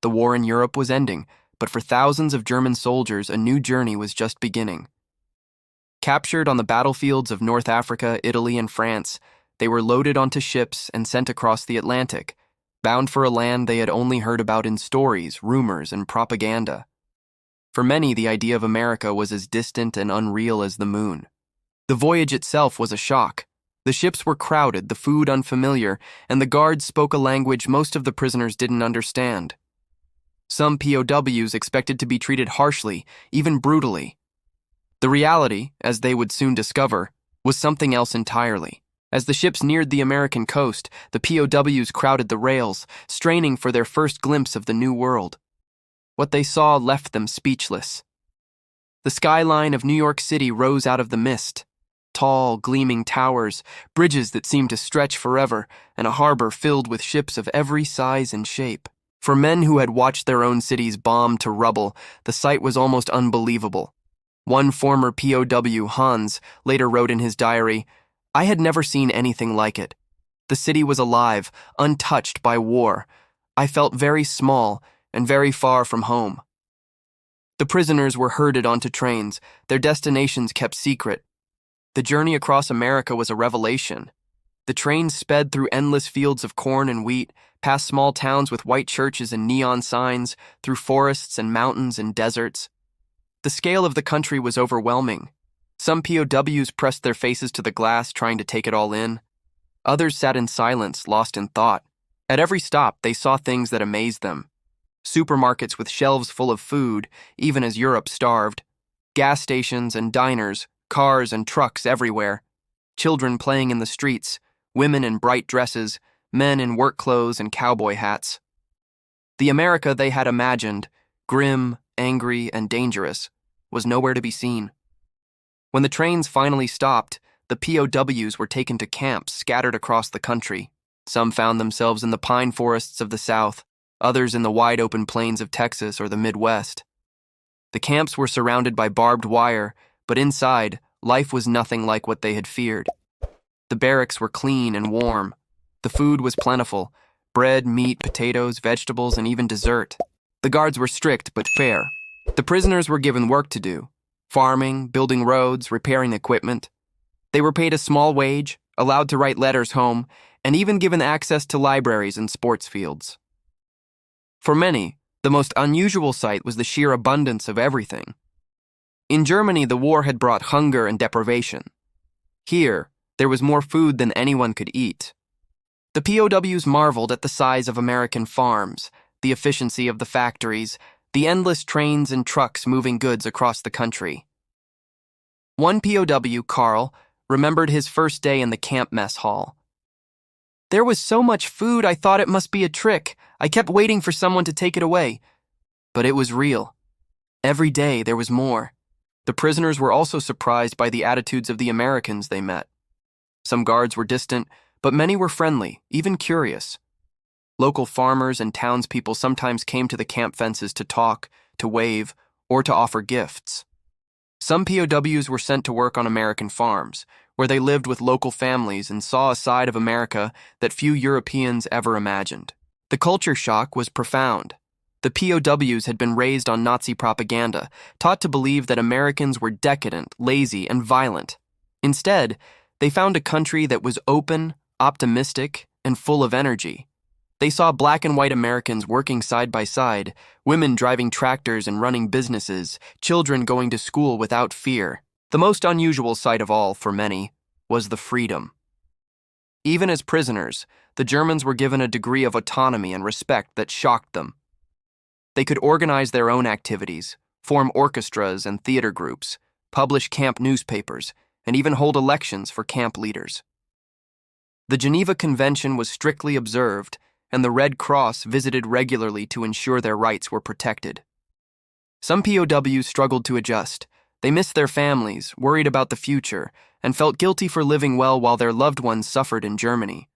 The war in Europe was ending, but for thousands of German soldiers, a new journey was just beginning. Captured on the battlefields of North Africa, Italy, and France, they were loaded onto ships and sent across the Atlantic, bound for a land they had only heard about in stories, rumors, and propaganda. For many, the idea of America was as distant and unreal as the moon. The voyage itself was a shock. The ships were crowded, the food unfamiliar, and the guards spoke a language most of the prisoners didn't understand. Some POWs expected to be treated harshly, even brutally. The reality, as they would soon discover, was something else entirely. As the ships neared the American coast, the POWs crowded the rails, straining for their first glimpse of the new world. What they saw left them speechless. The skyline of New York City rose out of the mist. Tall, gleaming towers, bridges that seemed to stretch forever, and a harbor filled with ships of every size and shape. For men who had watched their own cities bombed to rubble, the sight was almost unbelievable. One former POW, Hans, later wrote in his diary, "I had never seen anything like it. The city was alive, untouched by war. I felt very small and very far from home." The prisoners were herded onto trains, their destinations kept secret. The journey across America was a revelation. The trains sped through endless fields of corn and wheat, past small towns with white churches and neon signs, through forests and mountains and deserts. The scale of the country was overwhelming. Some POWs pressed their faces to the glass, trying to take it all in. Others sat in silence, lost in thought. At every stop, they saw things that amazed them. Supermarkets with shelves full of food, even as Europe starved. Gas stations and diners, cars and trucks everywhere. Children playing in the streets, women in bright dresses, men in work clothes and cowboy hats. The America they had imagined, grim, angry, and dangerous, was nowhere to be seen. When the trains finally stopped, the POWs were taken to camps scattered across the country. Some found themselves in the pine forests of the South, others in the wide-open plains of Texas or the Midwest. The camps were surrounded by barbed wire, but inside, life was nothing like what they had feared. The barracks were clean and warm. The food was plentiful: bread, meat, potatoes, vegetables, and even dessert. The guards were strict but fair. The prisoners were given work to do: farming, building roads, repairing equipment. They were paid a small wage, allowed to write letters home, and even given access to libraries and sports fields. For many, the most unusual sight was the sheer abundance of everything. In Germany, the war had brought hunger and deprivation. Here, there was more food than anyone could eat. The POWs marveled at the size of American farms, the efficiency of the factories, the endless trains and trucks moving goods across the country. One POW, Carl, remembered his first day in the camp mess hall. "There was so much food, I thought it must be a trick. I kept waiting for someone to take it away. But it was real. Every day there was more." The prisoners were also surprised by the attitudes of the Americans they met. Some guards were distant, but many were friendly, even curious. Local farmers and townspeople sometimes came to the camp fences to talk, to wave, or to offer gifts. Some POWs were sent to work on American farms, where they lived with local families and saw a side of America that few Europeans ever imagined. The culture shock was profound. The POWs had been raised on Nazi propaganda, taught to believe that Americans were decadent, lazy, and violent. Instead, they found a country that was open, optimistic, and full of energy. They saw black and white Americans working side by side, women driving tractors and running businesses, children going to school without fear. The most unusual sight of all, for many, was the freedom. Even as prisoners, the Germans were given a degree of autonomy and respect that shocked them. They could organize their own activities, form orchestras and theater groups, publish camp newspapers, and even hold elections for camp leaders. The Geneva Convention was strictly observed, and the Red Cross visited regularly to ensure their rights were protected. Some POWs struggled to adjust. They missed their families, worried about the future, and felt guilty for living well while their loved ones suffered in Germany.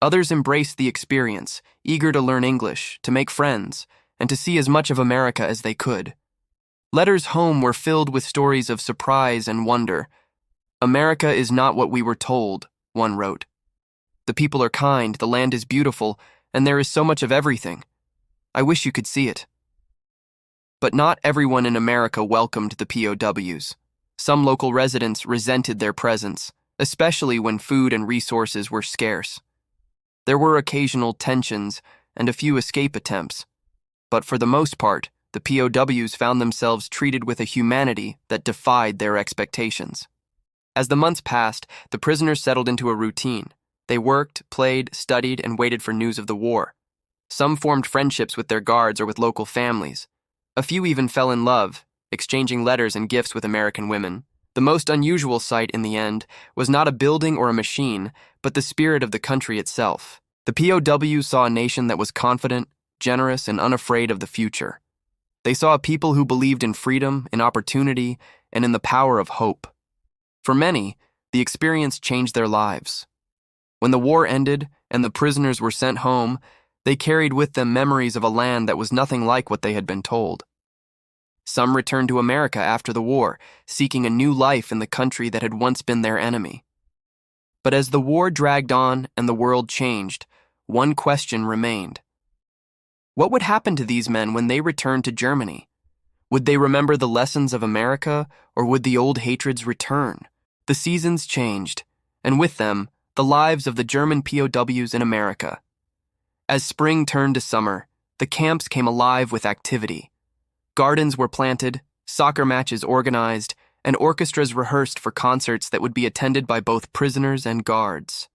Others embraced the experience, eager to learn English, to make friends, and to see as much of America as they could. Letters home were filled with stories of surprise and wonder. "America is not what we were told," one wrote. "The people are kind, the land is beautiful, and there is so much of everything. I wish you could see it. But not everyone in America welcomed the POWs. Some local residents resented their presence, especially when food and resources were scarce. There were occasional tensions and a few escape attempts, but for the most part, the POWs found themselves treated with a humanity that defied their expectations. As the months passed, the prisoners settled into a routine. They worked, played, studied, and waited for news of the war. Some formed friendships with their guards or with local families. A few even fell in love, exchanging letters and gifts with American women. The most unusual sight, in the end, was not a building or a machine, but the spirit of the country itself. The POWs saw a nation that was confident, generous, and unafraid of the future. They saw a people who believed in freedom, in opportunity, and in the power of hope. For many, the experience changed their lives. When the war ended and the prisoners were sent home, they carried with them memories of a land that was nothing like what they had been told. Some returned to America after the war, seeking a new life in the country that had once been their enemy. But as the war dragged on and the world changed, one question remained. What would happen to these men when they returned to Germany? Would they remember the lessons of America, or would the old hatreds return? The seasons changed, and with them, the lives of the German POWs in America. As spring turned to summer, the camps came alive with activity. Gardens were planted, soccer matches organized, and orchestras rehearsed for concerts that would be attended by both prisoners and guards.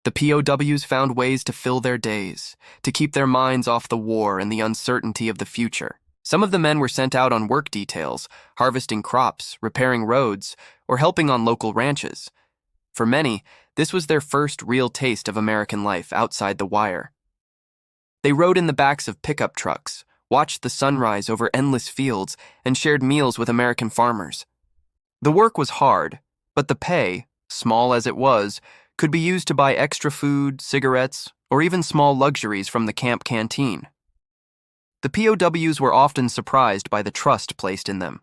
The POWs found ways to fill their days, to keep their minds off the war and the uncertainty of the future. Some of the men were sent out on work details, harvesting crops, repairing roads, or helping on local ranches. For many, this was their first real taste of American life outside the wire. They rode in the backs of pickup trucks, watched the sunrise over endless fields, and shared meals with American farmers. The work was hard, but the pay, small as it was, could be used to buy extra food, cigarettes, or even small luxuries from the camp canteen. The POWs were often surprised by the trust placed in them.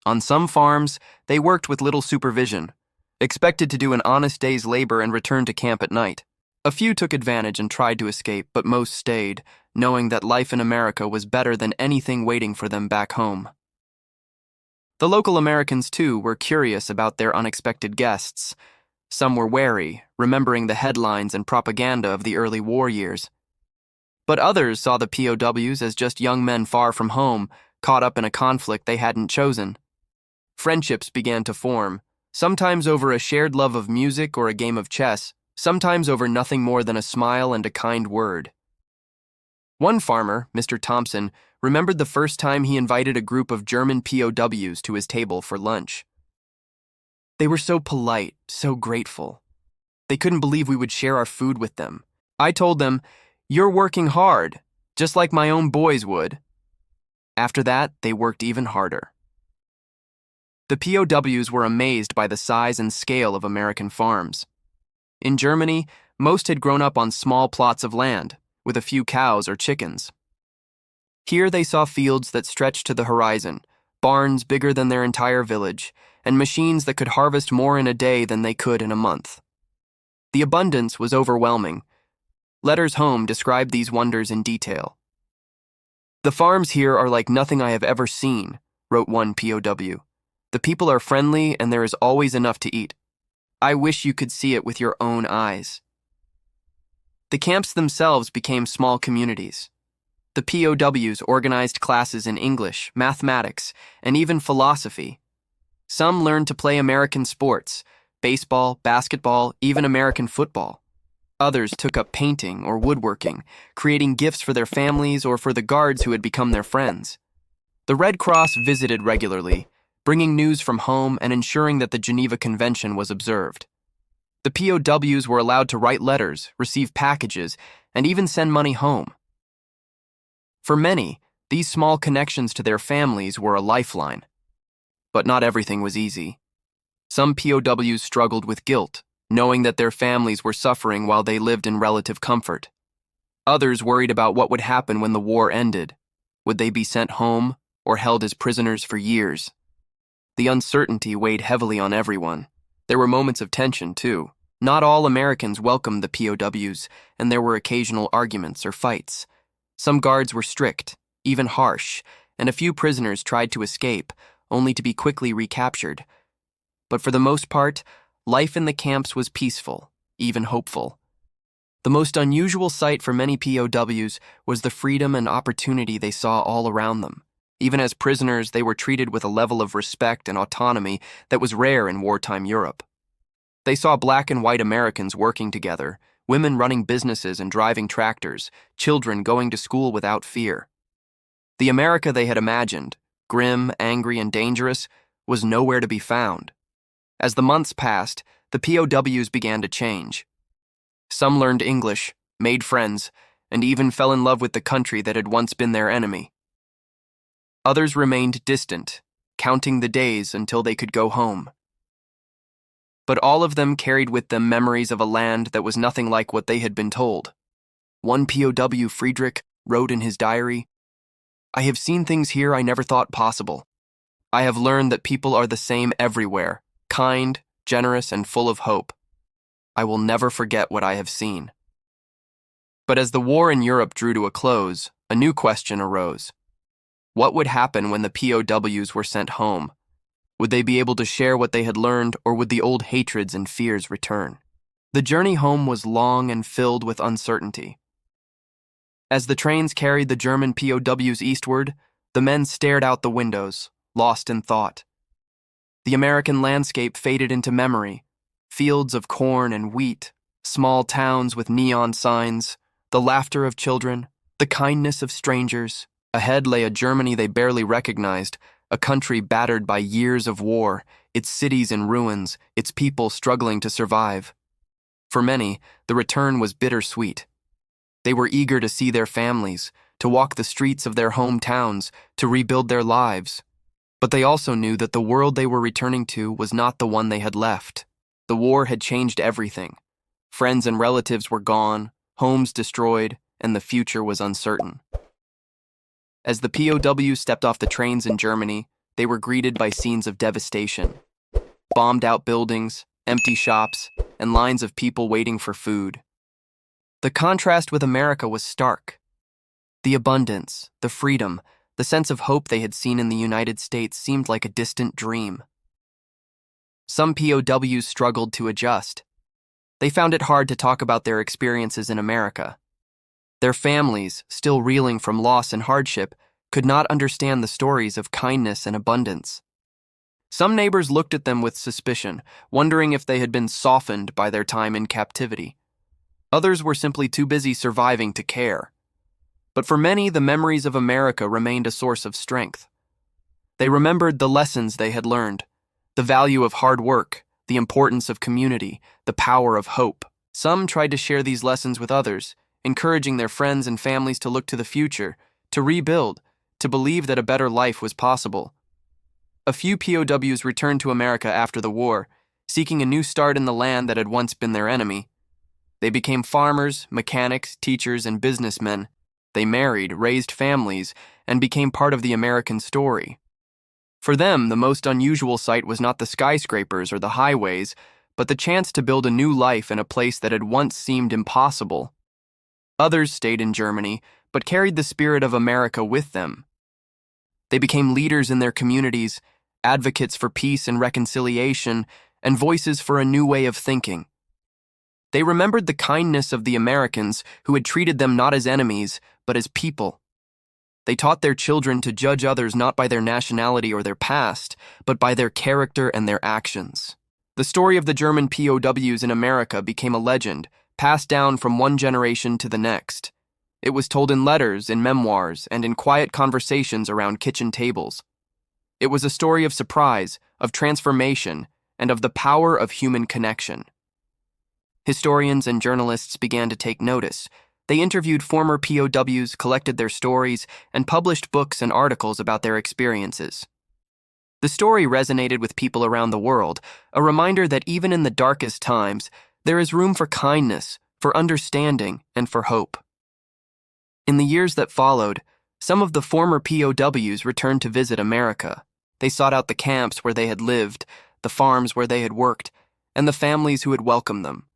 On some farms, they worked with little supervision, expected to do an honest day's labor and return to camp at night. A few took advantage and tried to escape, but most stayed, knowing that life in America was better than anything waiting for them back home. The local Americans, too, were curious about their unexpected guests. Some were wary, remembering the headlines and propaganda of the early war years. But others saw the POWs as just young men far from home, caught up in a conflict they hadn't chosen. Friendships began to form, sometimes over a shared love of music or a game of chess, sometimes over nothing more than a smile and a kind word. One farmer, Mr. Thompson, remembered the first time he invited a group of German POWs to his table for lunch. They were so polite, so grateful. They couldn't believe we would share our food with them. I told them, "You're working hard, just like my own boys would." After that, they worked even harder. The POWs were amazed by the size and scale of American farms. In Germany, most had grown up on small plots of land, with a few cows or chickens. Here they saw fields that stretched to the horizon, barns bigger than their entire village, and machines that could harvest more in a day than they could in a month. The abundance was overwhelming. Letters home described these wonders in detail. "The farms here are like nothing I have ever seen," wrote one POW. "The people are friendly and there is always enough to eat. I wish you could see it with your own eyes." The camps themselves became small communities. The POWs organized classes in English, mathematics, and even philosophy. Some learned to play American sports, baseball, basketball, even American football. Others took up painting or woodworking, creating gifts for their families or for the guards who had become their friends. The Red Cross visited regularly, bringing news from home and ensuring that the Geneva Convention was observed. The POWs were allowed to write letters, receive packages, and even send money home. For many, these small connections to their families were a lifeline. But not everything was easy. Some POWs struggled with guilt, knowing that their families were suffering while they lived in relative comfort. Others worried about what would happen when the war ended. Would they be sent home or held as prisoners for years? The uncertainty weighed heavily on everyone. There were moments of tension, too. Not all Americans welcomed the POWs, and there were occasional arguments or fights. Some guards were strict, even harsh, and a few prisoners tried to escape, only to be quickly recaptured. But for the most part, life in the camps was peaceful, even hopeful. The most unusual sight for many POWs was the freedom and opportunity they saw all around them. Even as prisoners, they were treated with a level of respect and autonomy that was rare in wartime Europe. They saw black and white Americans working together, women running businesses and driving tractors, children going to school without fear. The America they had imagined, grim, angry, and dangerous, was nowhere to be found. As the months passed, the POWs began to change. Some learned English, made friends, and even fell in love with the country that had once been their enemy. Others remained distant, counting the days until they could go home. But all of them carried with them memories of a land that was nothing like what they had been told. One POW, Friedrich, wrote in his diary, "I have seen things here I never thought possible. I have learned that people are the same everywhere, kind, generous, and full of hope. I will never forget what I have seen." But as the war in Europe drew to a close, a new question arose. What would happen when the POWs were sent home? Would they be able to share what they had learned, or would the old hatreds and fears return? The journey home was long and filled with uncertainty. As the trains carried the German POWs eastward, the men stared out the windows, lost in thought. The American landscape faded into memory, fields of corn and wheat, small towns with neon signs, the laughter of children, the kindness of strangers. Ahead lay a Germany they barely recognized, a country battered by years of war, its cities in ruins, its people struggling to survive. For many, the return was bittersweet. They were eager to see their families, to walk the streets of their hometowns, to rebuild their lives. But they also knew that the world they were returning to was not the one they had left. The war had changed everything. Friends and relatives were gone, homes destroyed, and the future was uncertain. As the POWs stepped off the trains in Germany, they were greeted by scenes of devastation. Bombed-out buildings, empty shops, and lines of people waiting for food. The contrast with America was stark. The abundance, the freedom, the sense of hope they had seen in the United States seemed like a distant dream. Some POWs struggled to adjust. They found it hard to talk about their experiences in America. Their families, still reeling from loss and hardship, could not understand the stories of kindness and abundance. Some neighbors looked at them with suspicion, wondering if they had been softened by their time in captivity. Others were simply too busy surviving to care. But for many, the memories of America remained a source of strength. They remembered the lessons they had learned, the value of hard work, the importance of community, the power of hope. Some tried to share these lessons with others, encouraging their friends and families to look to the future, to rebuild, to believe that a better life was possible. A few POWs returned to America after the war, seeking a new start in the land that had once been their enemy. They became farmers, mechanics, teachers, and businessmen. They married, raised families, and became part of the American story. For them, the most unusual sight was not the skyscrapers or the highways, but the chance to build a new life in a place that had once seemed impossible. Others stayed in Germany, but carried the spirit of America with them. They became leaders in their communities, advocates for peace and reconciliation, and voices for a new way of thinking. They remembered the kindness of the Americans who had treated them not as enemies, but as people. They taught their children to judge others not by their nationality or their past, but by their character and their actions. The story of the German POWs in America became a legend, passed down from one generation to the next. It was told in letters, in memoirs, and in quiet conversations around kitchen tables. It was a story of surprise, of transformation, and of the power of human connection. Historians and journalists began to take notice. They interviewed former POWs, collected their stories, and published books and articles about their experiences. The story resonated with people around the world, a reminder that even in the darkest times, there is room for kindness, for understanding, and for hope. In the years that followed, some of the former POWs returned to visit America. They sought out the camps where they had lived, the farms where they had worked, and the families who had welcomed them.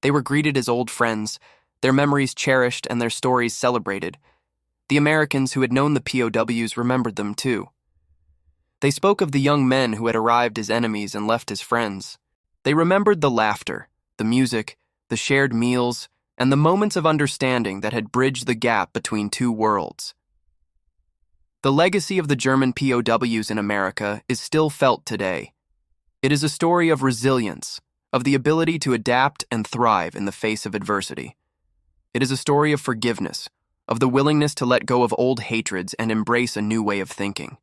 They were greeted as old friends, their memories cherished and their stories celebrated. The Americans who had known the POWs remembered them too. They spoke of the young men who had arrived as enemies and left as friends. They remembered the laughter, the music, the shared meals, and the moments of understanding that had bridged the gap between two worlds. The legacy of the German POWs in America is still felt today. It is a story of resilience, of the ability to adapt and thrive in the face of adversity. It is a story of forgiveness, of the willingness to let go of old hatreds and embrace a new way of thinking.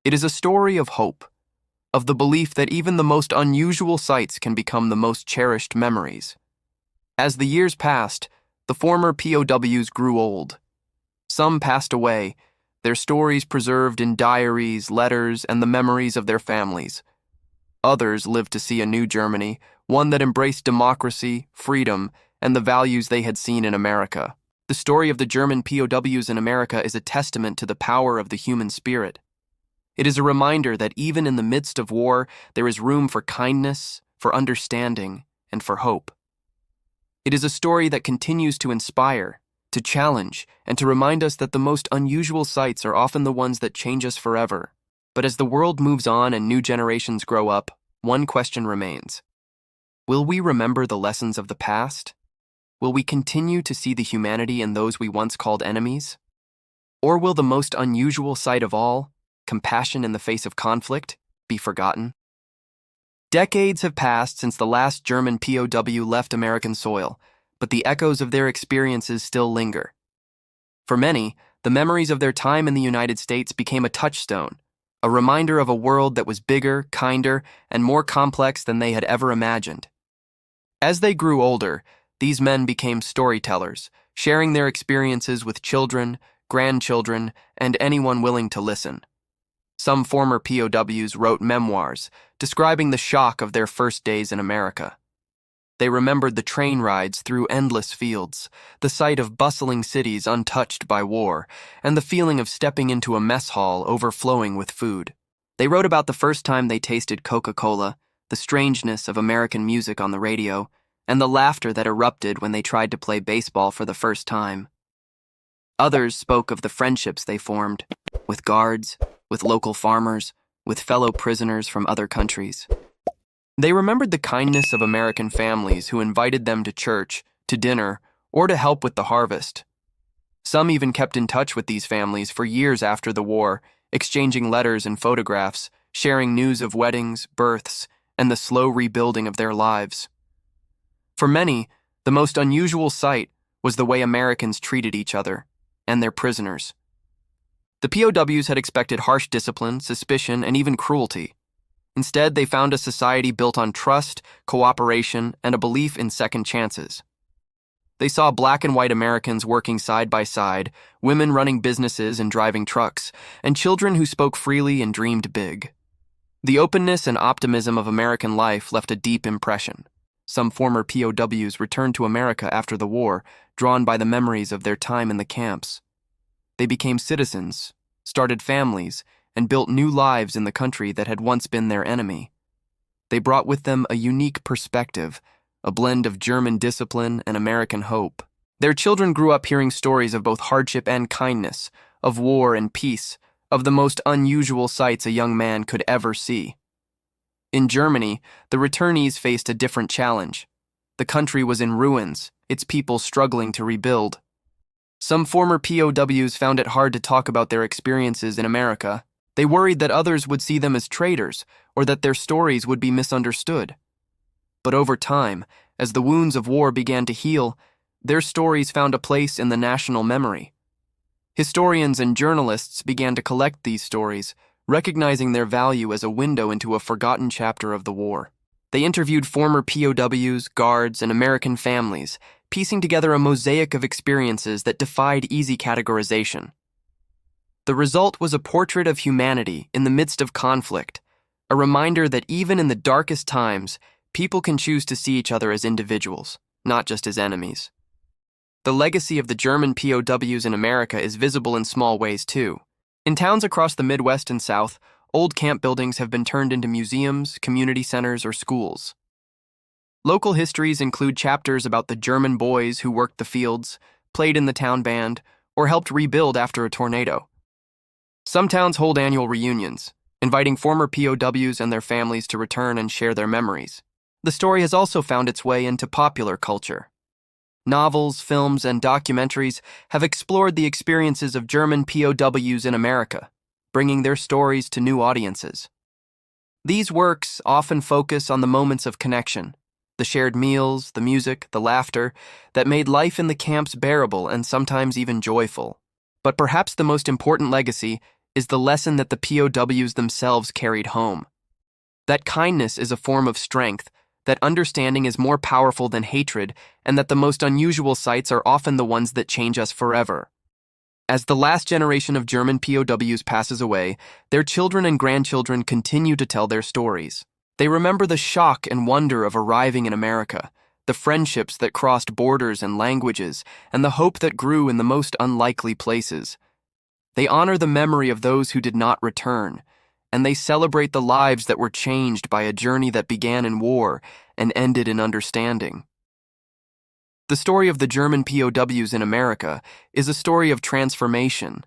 It is a story of hope, of the belief that even the most unusual sights can become the most cherished memories. As the years passed, the former POWs grew old. Some passed away, their stories preserved in diaries, letters, and the memories of their families. Others lived to see a new Germany, one that embraced democracy, freedom, and the values they had seen in America. The story of the German POWs in America is a testament to the power of the human spirit. It is a reminder that even in the midst of war, there is room for kindness, for understanding, and for hope. It is a story that continues to inspire, to challenge, and to remind us that the most unusual sights are often the ones that change us forever. But as the world moves on and new generations grow up, one question remains. Will we remember the lessons of the past? Will we continue to see the humanity in those we once called enemies? Or will the most unusual sight of all, compassion in the face of conflict, be forgotten? Decades have passed since the last German POW left American soil, but the echoes of their experiences still linger. For many, the memories of their time in the United States became a touchstone, a reminder of a world that was bigger, kinder, and more complex than they had ever imagined. As they grew older, these men became storytellers, sharing their experiences with children, grandchildren, and anyone willing to listen. Some former POWs wrote memoirs, describing the shock of their first days in America. They remembered the train rides through endless fields, the sight of bustling cities untouched by war, and the feeling of stepping into a mess hall overflowing with food. They wrote about the first time they tasted Coca-Cola, the strangeness of American music on the radio, and the laughter that erupted when they tried to play baseball for the first time. Others spoke of the friendships they formed, with guards, with local farmers, with fellow prisoners from other countries. They remembered the kindness of American families who invited them to church, to dinner, or to help with the harvest. Some even kept in touch with these families for years after the war, exchanging letters and photographs, sharing news of weddings, births, and the slow rebuilding of their lives. For many, the most unusual sight was the way Americans treated each other and their prisoners. The POWs had expected harsh discipline, suspicion, and even cruelty. Instead, they found a society built on trust, cooperation, and a belief in second chances. They saw black and white Americans working side by side, women running businesses and driving trucks, and children who spoke freely and dreamed big. The openness and optimism of American life left a deep impression. Some former POWs returned to America after the war, drawn by the memories of their time in the camps. They became citizens, started families, and built new lives in the country that had once been their enemy. They brought with them a unique perspective, a blend of German discipline and American hope. Their children grew up hearing stories of both hardship and kindness, of war and peace, of the most unusual sights a young man could ever see. In Germany, the returnees faced a different challenge. The country was in ruins, its people struggling to rebuild. Some former POWs found it hard to talk about their experiences in America. They worried that others would see them as traitors or that their stories would be misunderstood. But over time, as the wounds of war began to heal, their stories found a place in the national memory. Historians and journalists began to collect these stories, recognizing their value as a window into a forgotten chapter of the war. They interviewed former POWs, guards, and American families, piecing together a mosaic of experiences that defied easy categorization. The result was a portrait of humanity in the midst of conflict, a reminder that even in the darkest times, people can choose to see each other as individuals, not just as enemies. The legacy of the German POWs in America is visible in small ways, too. In towns across the Midwest and South, old camp buildings have been turned into museums, community centers, or schools. Local histories include chapters about the German boys who worked the fields, played in the town band, or helped rebuild after a tornado. Some towns hold annual reunions, inviting former POWs and their families to return and share their memories. The story has also found its way into popular culture. Novels, films, and documentaries have explored the experiences of German POWs in America, bringing their stories to new audiences. These works often focus on the moments of connection, the shared meals, the music, the laughter that made life in the camps bearable and sometimes even joyful. But perhaps the most important legacy is the lesson that the POWs themselves carried home. That kindness is a form of strength, that understanding is more powerful than hatred, and that the most unusual sights are often the ones that change us forever. As the last generation of German POWs passes away, their children and grandchildren continue to tell their stories. They remember the shock and wonder of arriving in America, the friendships that crossed borders and languages, and the hope that grew in the most unlikely places. They honor the memory of those who did not return, and they celebrate the lives that were changed by a journey that began in war and ended in understanding. The story of the German POWs in America is a story of transformation.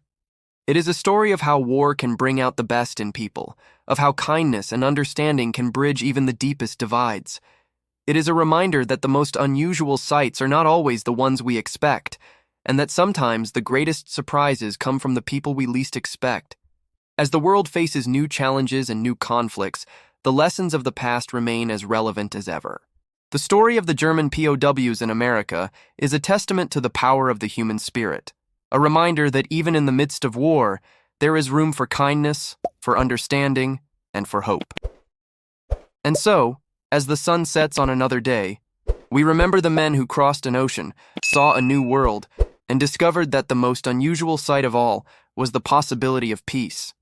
It is a story of how war can bring out the best in people, of how kindness and understanding can bridge even the deepest divides. It is a reminder that the most unusual sights are not always the ones we expect, and that sometimes the greatest surprises come from the people we least expect. As the world faces new challenges and new conflicts, the lessons of the past remain as relevant as ever. The story of the German POWs in America is a testament to the power of the human spirit, a reminder that even in the midst of war, there is room for kindness, for understanding, and for hope. And so, as the sun sets on another day, we remember the men who crossed an ocean, saw a new world, and discovered that the most unusual sight of all was the possibility of peace.